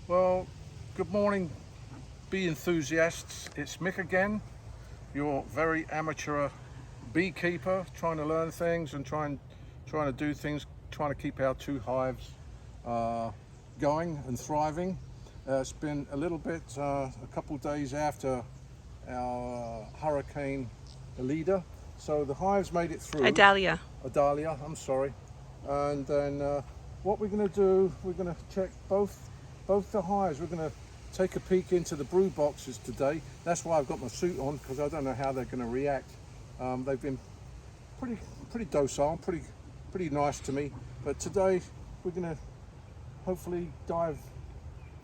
Well, good morning, bee enthusiasts. It's Mick again, your very amateur beekeeper, trying to learn things and trying to do things, trying to keep our two hives going and thriving. It's been a little bit, a couple of days after our Hurricane Alida, so the hives made it through. Idalia. Idalia, I'm sorry. And then what we're going to do, we're going to check both the hives. We're going to take a peek into the brood boxes today. That's why I've got my suit on, because I don't know how they're going to react. They've been pretty docile, pretty nice to me. But today we're going to hopefully dive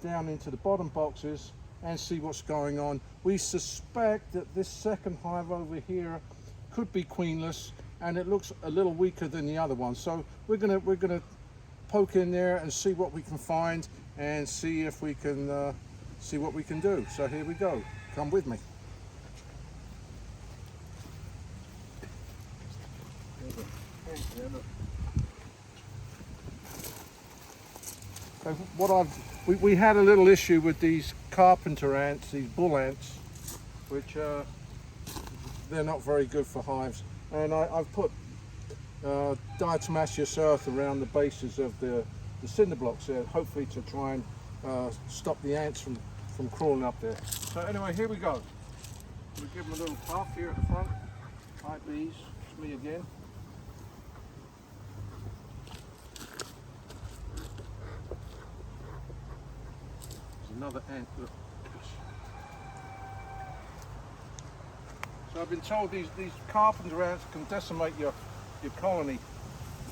down into the bottom boxes and see what's going on. We suspect that this second hive over here could be queenless, and it looks a little weaker than the other one. So we're gonna poke in there and see what we can find, and see if we can see what we can do. So here we go. Come with me. So we had a little issue with these carpenter ants, these bull ants, which they're not very good for hives. And I've put diatomaceous earth around the bases of the cinder blocks there, hopefully to try and stop the ants from crawling up there. So anyway, here we go. We give them a little puff here at the front. Hi bees, it's me again. There's another ant, look. So I've been told these carpenter ants can decimate your colony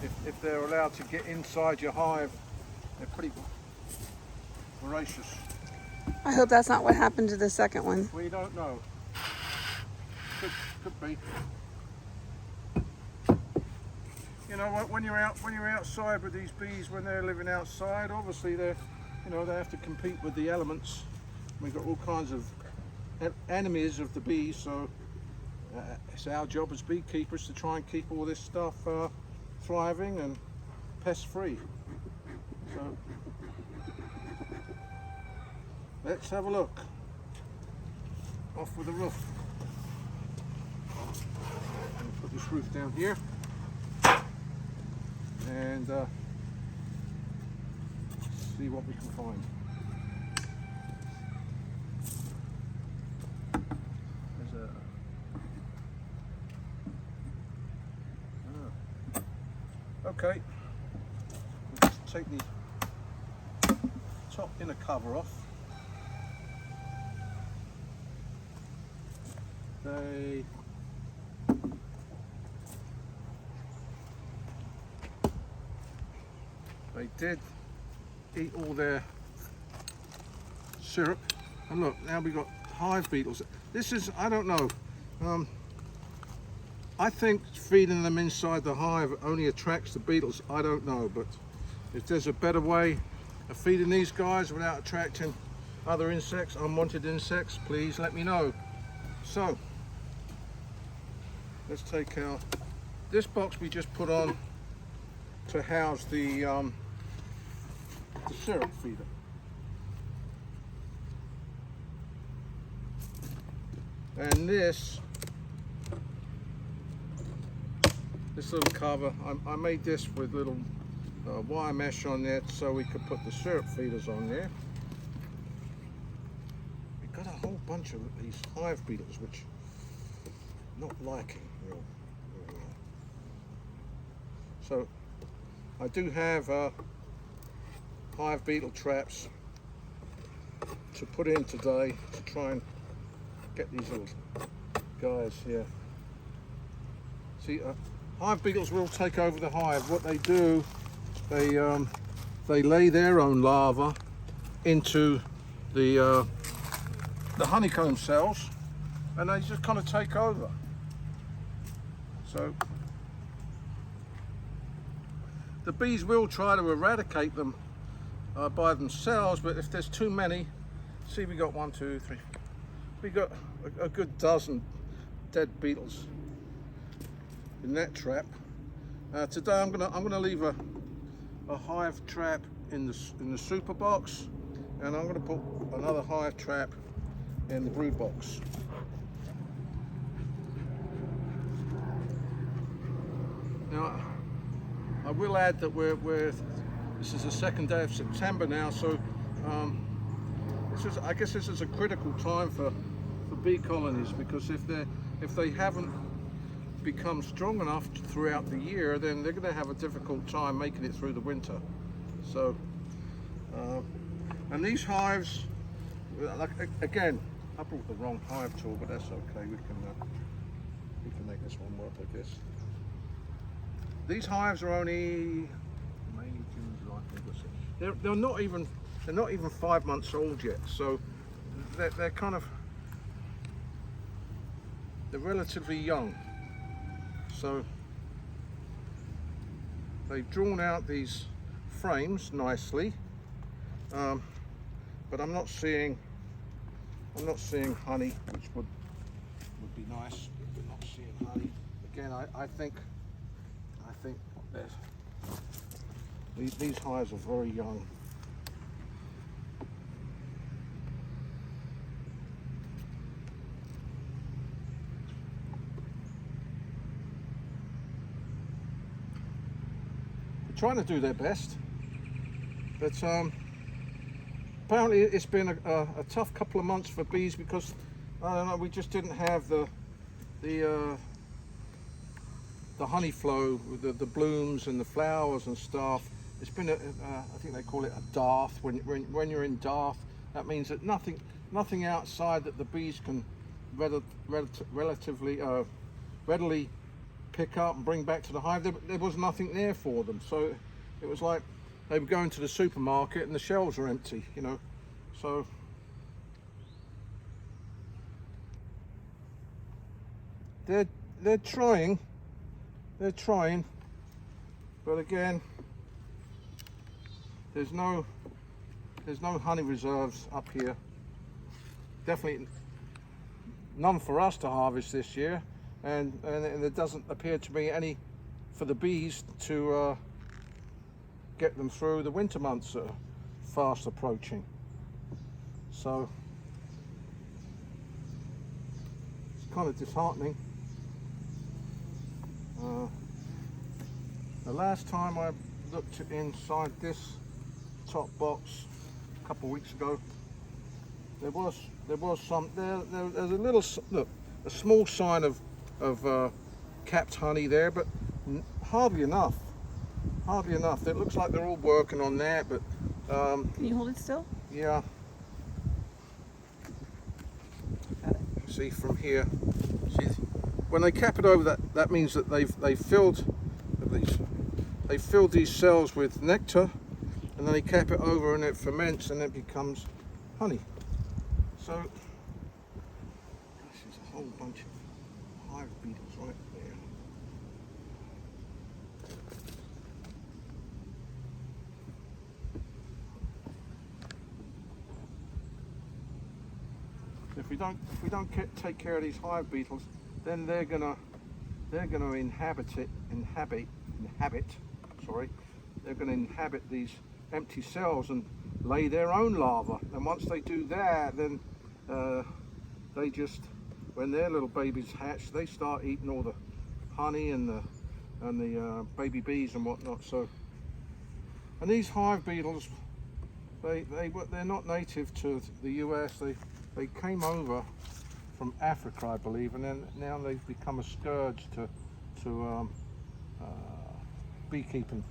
if they're allowed to get inside your hive. They're pretty voracious. I hope that's not what happened to the second one. We don't know. Could be. You know, when you're outside with these bees, when they're living outside, obviously they have to compete with the elements. We've got all kinds of enemies of the bees, so it's our job as beekeepers to try and keep all this stuff thriving and pest free. So let's have a look. Off with the roof. Put this roof down here and see what we can find. Okay, we'll just take the top inner cover off. They did eat all their syrup, and look, now we've got hive beetles. This is, I don't know, I think feeding them inside the hive only attracts the beetles. I don't know, but if there's a better way of feeding these guys without attracting other insects, unwanted insects, please let me know. So let's take this box we just put on to house the syrup feeder. And this little cover, I made this with little wire mesh on there so we could put the syrup feeders on there. We've got a whole bunch of these hive beetles which I'm not liking real well. So I do have hive beetle traps to put in today to try and get these little guys here. See, hive beetles will take over the hive. What they do, they lay their own larvae into the honeycomb cells, and they just kind of take over. So the bees will try to eradicate them by themselves, but if there's too many, see, we got 1, 2, 3, we got a good dozen dead beetles in that trap. Today I'm gonna leave a hive trap in the super box, and I'm going to put another hive trap in the brood box. Now, I will add that this is the second day of September now, so I guess this is a critical time for bee colonies, because if they haven't become strong enough throughout the year, then they're going to have a difficult time making it through the winter. So, and these hives, like, again, I brought the wrong hive tool, but that's okay. We can make this one work, I guess. These hives are only May, June, July, August. They're not even 5 months old yet, so they're kind of relatively young. So they've drawn out these frames nicely, but I'm not seeing honey, which would be nice. We're not seeing honey. Again, I think that these hives are very young. They're trying to do their best, but apparently it's been a tough couple of months for bees, because I don't know, we just didn't have the honey flow with the blooms and the flowers and stuff. It's been I think they call it a dearth. When you're in dearth, that means that nothing outside that the bees can relatively readily pick up and bring back to the hive. There was nothing there for them, so it was like they were going to the supermarket and the shelves are empty, you know. So they're trying, but again, there's no honey reserves up here. Definitely none for us to harvest this year, and there doesn't appear to be any for the bees to get them through the winter months that are fast approaching. So it's kind of disheartening. The last time I looked inside this top box a couple of weeks ago, there was some there's a little look, a small sign of capped honey there, but hardly enough. It looks like they're all working on that, but Can you hold it still? yeah. Got it. See from here. See, when they cap it over, that means that they've filled these cells with nectar, and then they cap it over and it ferments and it becomes honey. So this is a whole bunch of hive beetles right there. If we don't take care of these hive beetles, then they're gonna inhabit these empty cells and lay their own larvae. And once they do that, then they just, when their little babies hatch, they start eating all the honey and the baby bees and whatnot. So, and these hive beetles, they're not native to the US. They came over from Africa, I believe, and then now they've become a scourge to beekeeping.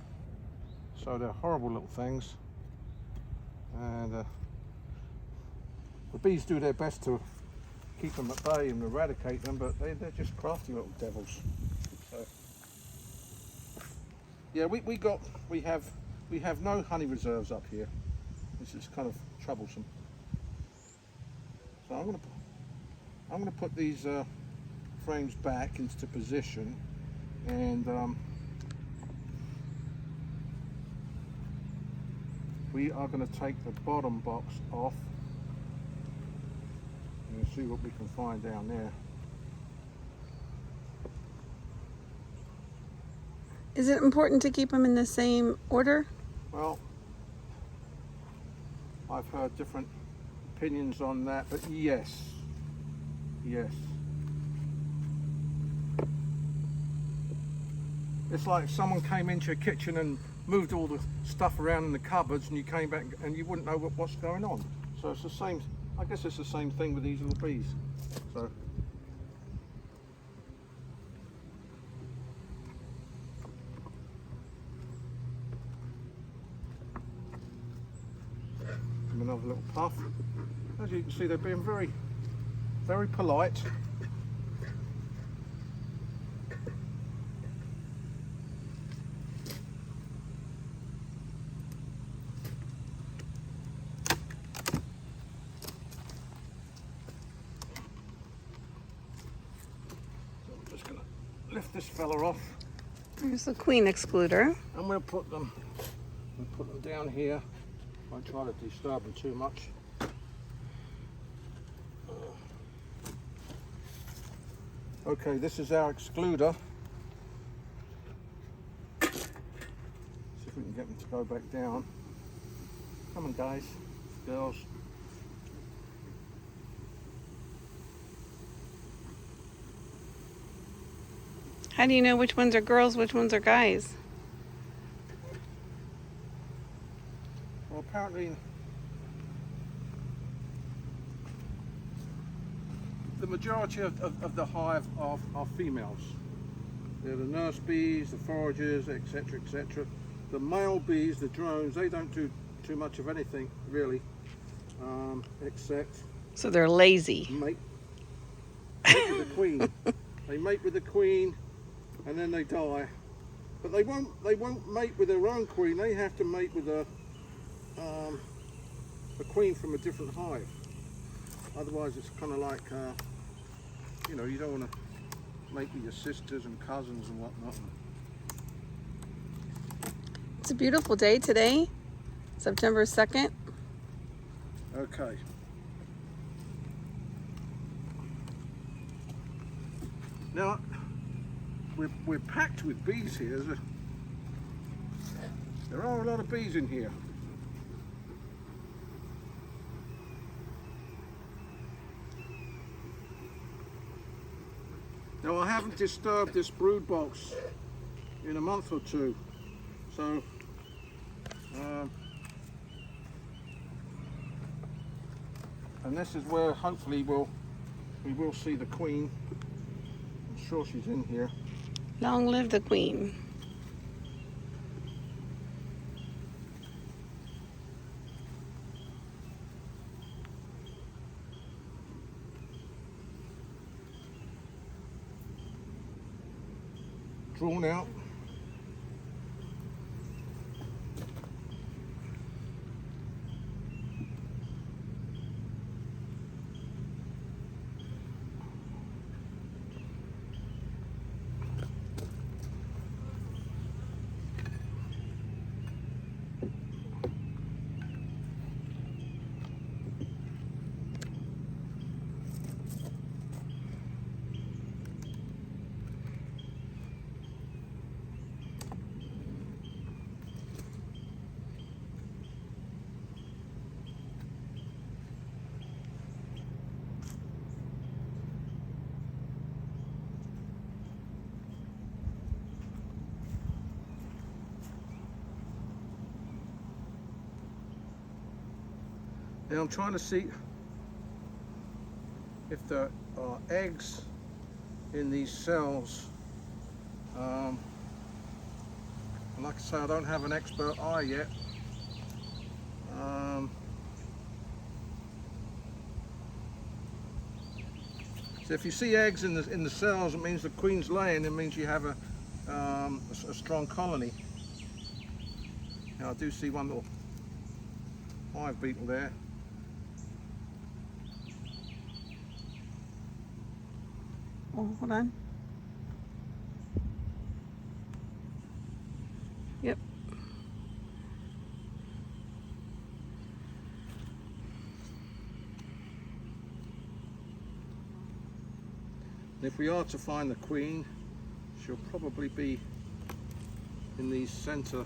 So they're horrible little things, and the bees do their best to keep them at bay and eradicate them, but they're just crafty little devils. So yeah, we have no honey reserves up here. This is kind of troublesome. So I'm gonna put these frames back into position, and we are going to take the bottom box off and see what we can find down there. Is it important to keep them in the same order? Well, I've heard different opinions on that, but yes. It's like someone came into your kitchen and moved all the stuff around in the cupboards, and you came back and you wouldn't know what's going on. So it's the same, I guess it's the same thing with these little bees. So another little puff. As you can see, they're being very polite. So I'm just going to lift this fella off. There's the queen excluder. And we'll put them down here. Won't try to disturb them too much. Okay, this is our excluder. See if we can get them to go back down. Come on, guys, girls. How do you know which ones are girls, which ones are guys? Well, apparently the majority of the hive are females. They're the nurse bees, the foragers, etc., etc. The male bees, the drones, they don't do too much of anything really, except So they're lazy. mate with the queen. They mate with the queen, and then they die. But they won't mate with their own queen. They have to mate with a queen from a different hive. Otherwise, it's kind of like you know, you don't want to mate with your sisters and cousins and whatnot. It's a beautiful day today, September 2nd. Okay. Now, we're packed with bees here. There are a lot of bees in here. Now, I haven't disturbed this brood box in a month or two, so and this is where hopefully we will see the queen. I'm sure she's in here. Long live the queen. Drawn out. Now I'm trying to see if there are eggs in these cells. And like I say, I don't have an expert eye yet. So if you see eggs in the cells, it means the queen's laying. It means you have a strong colony. Now I do see one little hive beetle there. Oh, hold on. Yep. If we are to find the queen, she'll probably be in these center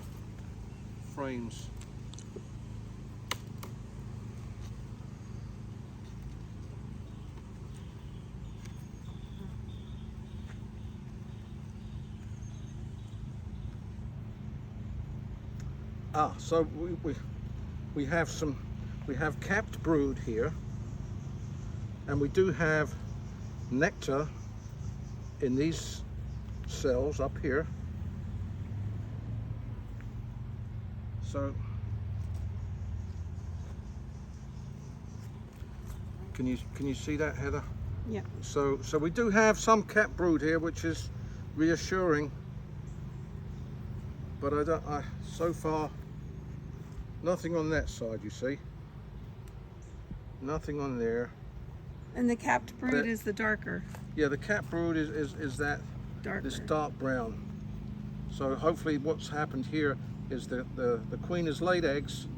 frames. So we have capped brood here, and we do have nectar in these cells up here. So can you see that, Heather? Yeah. So we do have some capped brood here, which is reassuring. But so far, nothing on that side, you see. Nothing on there. And the capped brood is the darker. Yeah, the capped brood is that Darker. this dark brown. So hopefully what's happened here is that the queen has laid eggs.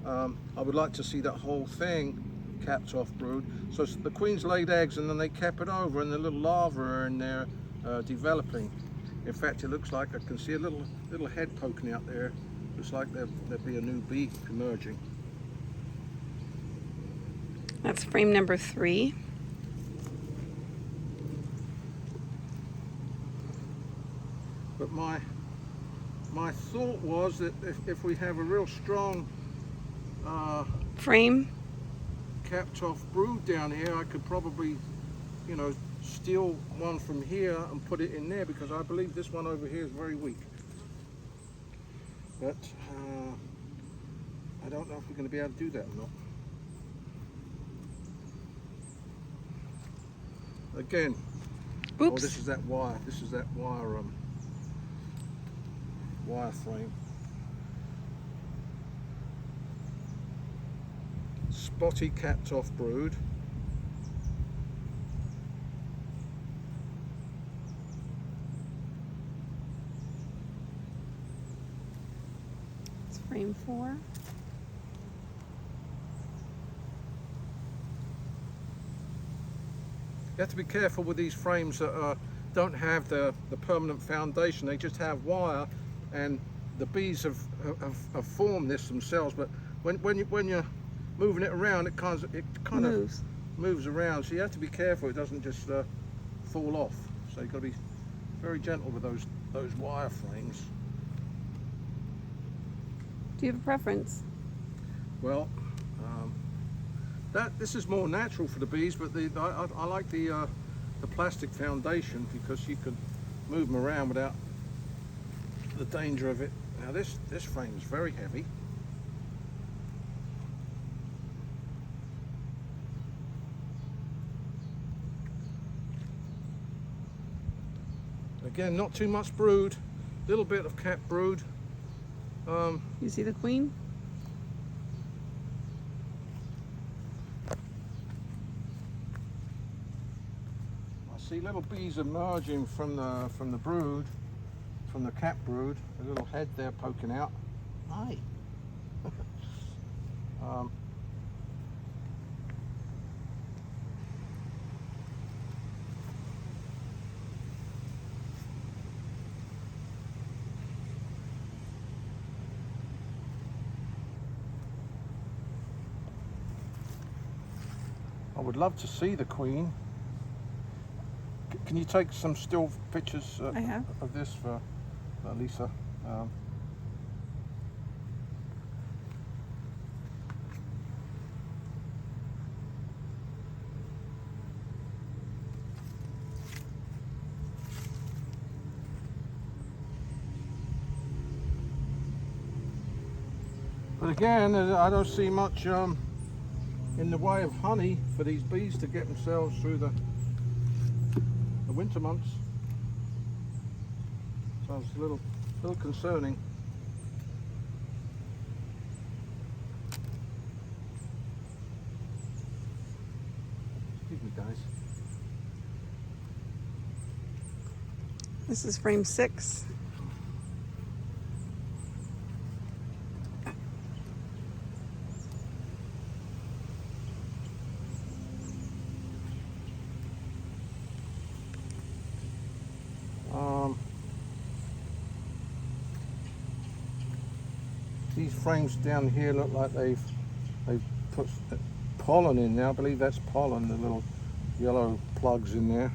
I would like to see that whole thing capped off brood. So the queen's laid eggs and then they cap it over and the little larvae are in there developing. In fact, it looks like I can see a little head poking out there. Looks like there'd be a new bee emerging. That's frame number 3. But my thought was that if we have a real strong Frame? capped off brood down here, I could probably, steal one from here and put it in there, because I believe this one over here is very weak. But I don't know if we're going to be able to do that or not. Again, Oops. oh, this is that wire. This is that wire frame. Spotty capped off brood. It's frame 4. You have to be careful with these frames that don't have the permanent foundation. They just have wire, and the bees have formed this themselves. But when you're moving it around, it kind of moves around. So you have to be careful it doesn't just fall off. So you've got to be very gentle with those wire frames. Do you have a preference? Well, this is more natural for the bees, but I like the plastic foundation, because you can move them around without the danger of it. Now this frame is very heavy. Again, not too much brood, little bit of capped brood. You see the queen? I see little bees emerging from the brood, from the capped brood. A little head there poking out. Hi. I would love to see the queen. Can you take some still pictures of this for Lisa? But again, I don't see much in the way of honey for these bees to get themselves through the winter months. So it's a little concerning. Excuse me, guys. This is frame 6. These frames down here look like they've put pollen in there. I believe that's pollen, the little yellow plugs in there.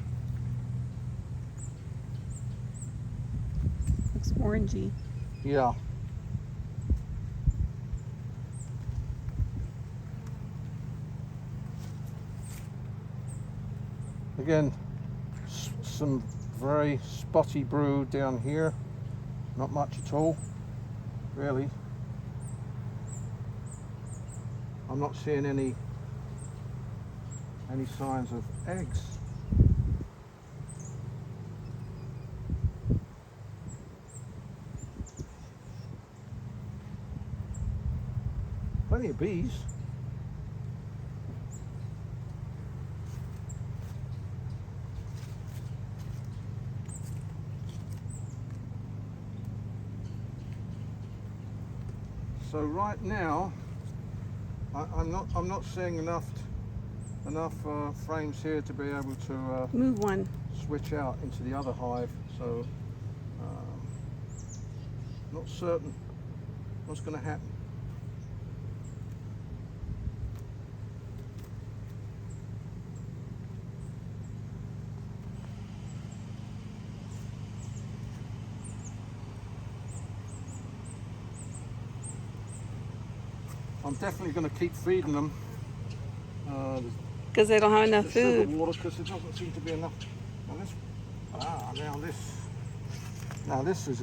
Looks orangey. Yeah. Again, some very spotty brood down here. Not much at all, really. I'm not seeing any signs of eggs. Plenty of bees. So right now, I'm not seeing enough frames here to be able to Move one. switch out into the other hive. So not certain what's going to happen. I'm definitely going to keep feeding them. Because they don't have enough the sugar food. water, because there doesn't seem to be enough. Now this is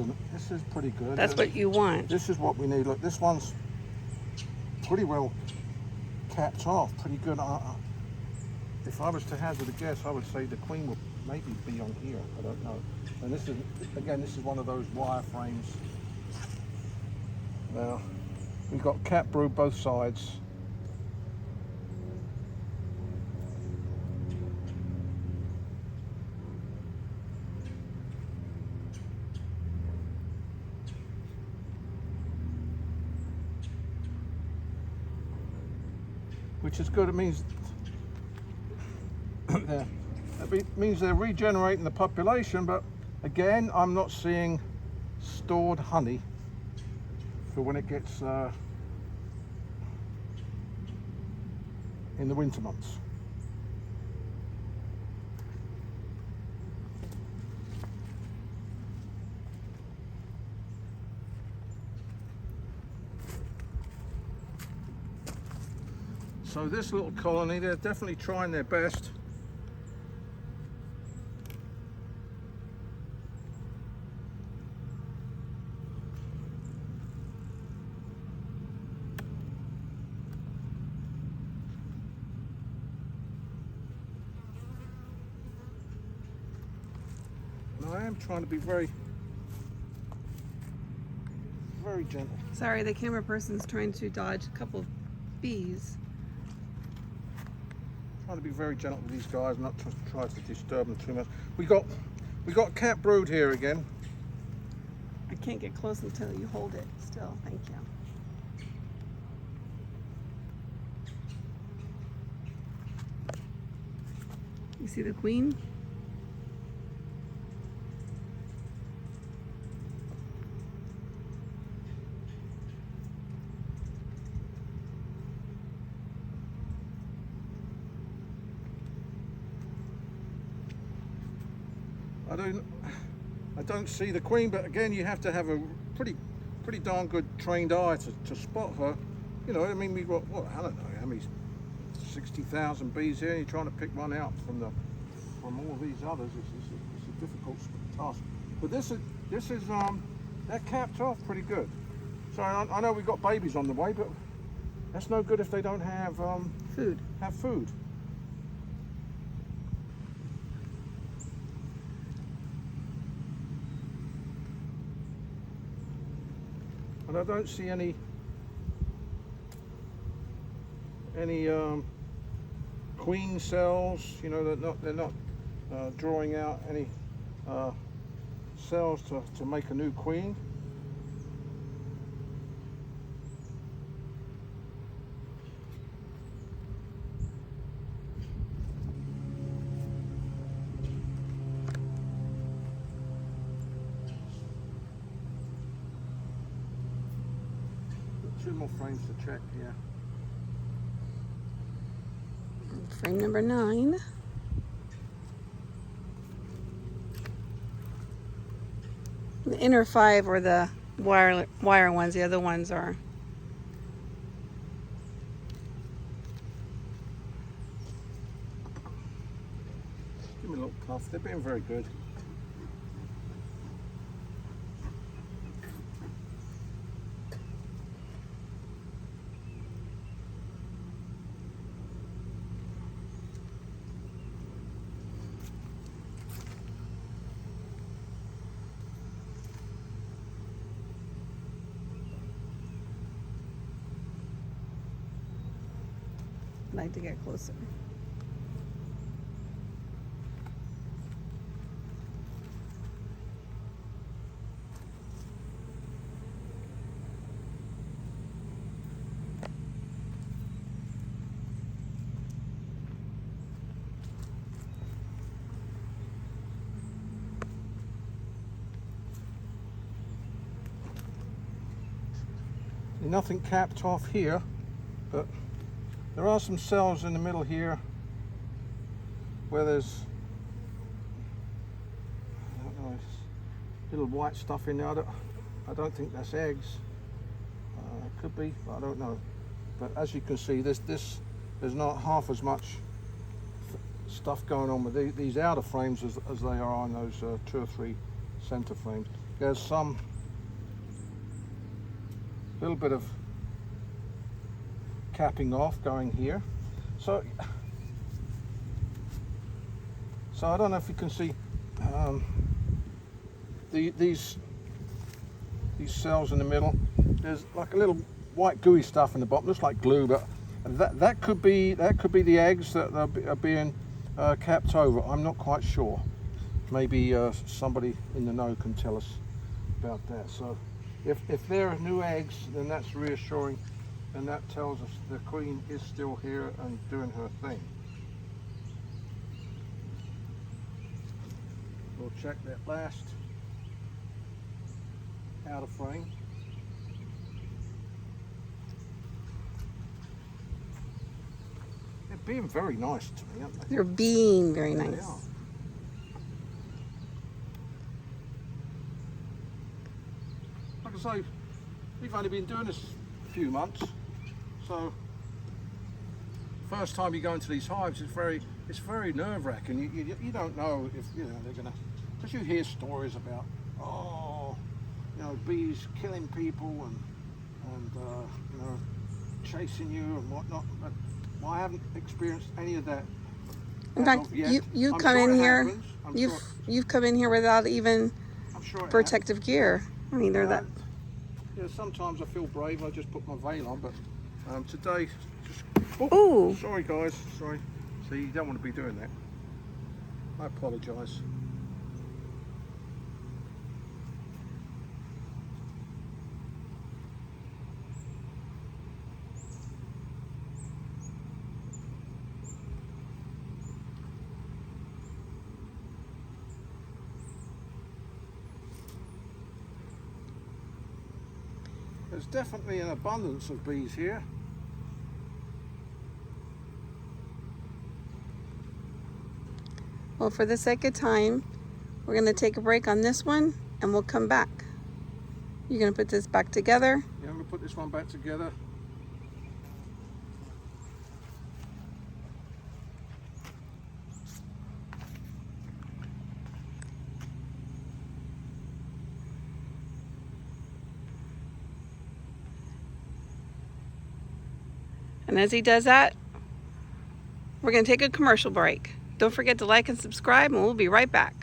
pretty good. That's what you want. This is what we need. Look, this one's pretty well capped off, pretty good. If I was to hazard a guess, I would say the queen will maybe be on here. I don't know. And this is one of those wire frames. Now we've got cap brood both sides. Which is good. It means means they're regenerating the population, but again, I'm not seeing stored honey for when it gets in the winter months. So this little colony, they're definitely trying their best. And I am trying to be very gentle. Sorry, the camera person's trying to dodge a couple of bees. Trying to be very gentle with these guys, not to try to disturb them too much. We got cap brood here again. I can't get close until you hold it still. Thank you. You see the queen? I don't see the queen, but again, you have to have a pretty darn good trained eye to spot her. You know, I mean, we've got, what, I don't know how many, 60,000 bees here, and you're trying to pick one out from all these others. It's a difficult task. But this is they're capped off pretty good. So I know we've got babies on the way, but that's no good if they don't have Food. food. And I don't see any queen cells. You know, they're not drawing out any cells to make a new queen. Two more frames to check here. Frame number 9. The inner 5 are the wire ones. The other ones are stuff. They've been very good. I'd like to get closer. Nothing capped off here, but there are some cells in the middle here where there's, I don't know, little white stuff in there. I don't think that's eggs. It could be, but I don't know. But as you can see, there's not half as much stuff going on with these outer frames as they are on those 2 or 3 center frames. There's some little bit of capping off going here, so I don't know if you can see these cells in the middle. There's like a little white gooey stuff in the bottom, looks like glue, but that could be the eggs that are being capped over. I'm not quite sure. Maybe somebody in the know can tell us about that. So if there are new eggs, then that's reassuring, and that tells us the queen is still here and doing her thing. We'll check that last outer frame. They're being very nice to me, aren't they? They're being very They nice. are. Like I say, we've only been doing this a few months, so first time you go into these hives, it's very nerve-wracking. You don't know if they're gonna, because you hear stories about bees killing people and chasing you and whatnot. But I haven't experienced any of that. In fact, you I'm come sure in it here. happens. You've come in here without even I'm sure it protective gear. I mean, they're that. Yeah, sometimes I feel brave. I just put my veil on, but today, just. Ooh. Sorry, guys. Sorry. See, you don't want to be doing that. I apologise. There's definitely an abundance of bees here. Well, for the sake of time, we're going to take a break on this one and we'll come back. You're going to put this back together. Yeah, I'm going to put this one back together. And as he does that, we're going to take a commercial break. Don't forget to like and subscribe, and we'll be right back.